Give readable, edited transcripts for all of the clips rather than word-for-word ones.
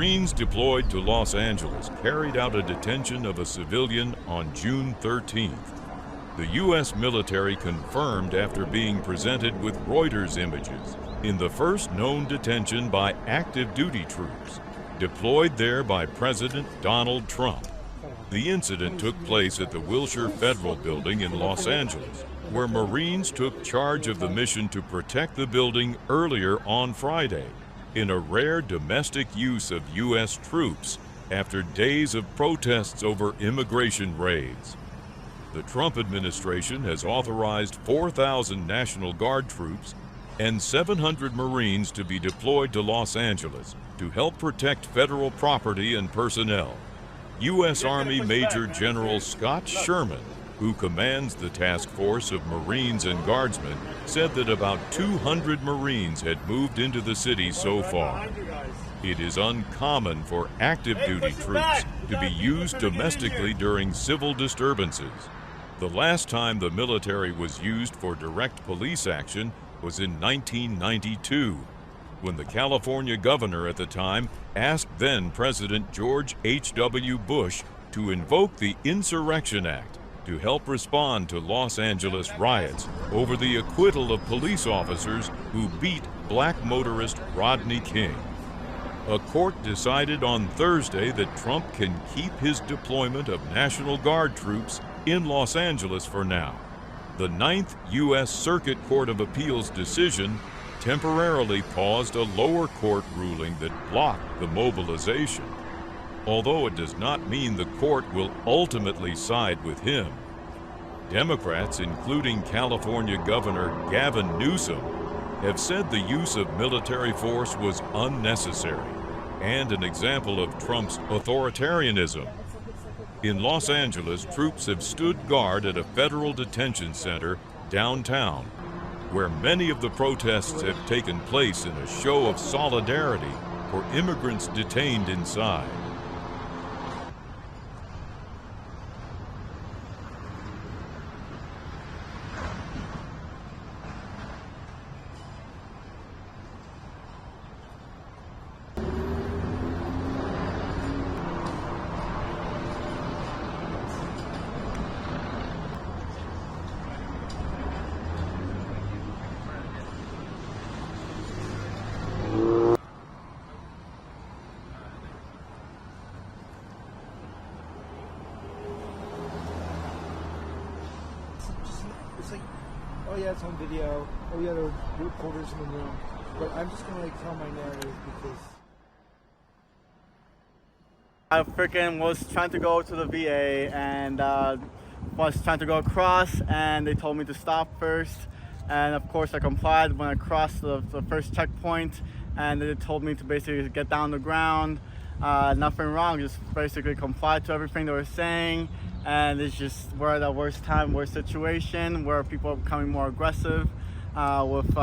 Marines deployed to Los Angeles carried out a detention of a civilian on June 13th. The U.S. military confirmed after being presented with Reuters images in the first known detention by active duty troops, deployed there by President Donald Trump. The incident took place at the Wilshire Federal Building in Los Angeles, where Marines took charge of the mission to protect the building earlier on Friday, in a rare domestic use of U.S. troops after days of protests over immigration raids. The Trump administration has authorized 4,000 National Guard troops and 700 Marines to be deployed to Los Angeles to help protect federal property and personnel. U.S. Army Major General Scott Sherman, who commands the task force of Marines and Guardsmen, said that about 200 Marines had moved into the city so far. It is uncommon for active duty troops to be used domestically during civil disturbances. The last time the military was used for direct police action was in 1992, when the California governor at the time asked then-President George H.W. Bush to invoke the Insurrection Act to help respond to Los Angeles riots over the acquittal of police officers who beat black motorist Rodney King. A court decided on Thursday that Trump can keep his deployment of National Guard troops in Los Angeles for now. The 9th U.S. Circuit Court of Appeals decision temporarily paused a lower court ruling that blocked the mobilization. Although it does not mean the court will ultimately side with him. Democrats, including California Governor Gavin Newsom, have said the use of military force was unnecessary and an example of Trump's authoritarianism. In Los Angeles, troops have stood guard at a federal detention center downtown, where many of the protests have taken place in a show of solidarity for immigrants detained inside. It's like, oh yeah, it's on video. Oh yeah, there are reporters in the room. But I'm just gonna like tell my narrative because I freaking was trying to go to the VA and was trying to go across, and they told me to stop first. And of course I complied when I crossed the first checkpoint, and they told me to basically get down on the ground. Nothing wrong, just basically comply to everything they were saying. And it's just, we're at the worst time, worst situation where people are becoming more aggressive with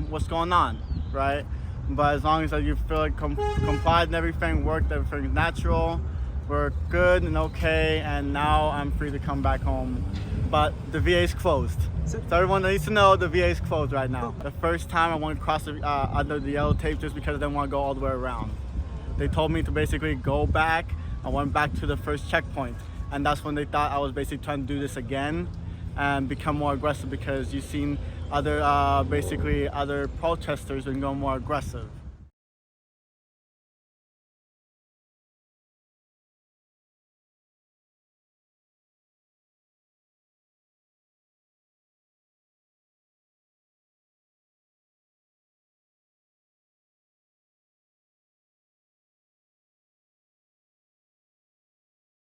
what's going on, right? But as long as you feel like complied and everything worked, everything's natural, we're good and okay, and now I'm free to come back home. But the VA is closed. So everyone needs to know the VA is closed right now. The first time I wanted to cross under the yellow tape just because I didn't want to go all the way around. They told me to basically go back. I went back to the first checkpoint. And that's when they thought I was basically trying to do this again and become more aggressive, because you've seen other protesters and go more aggressive.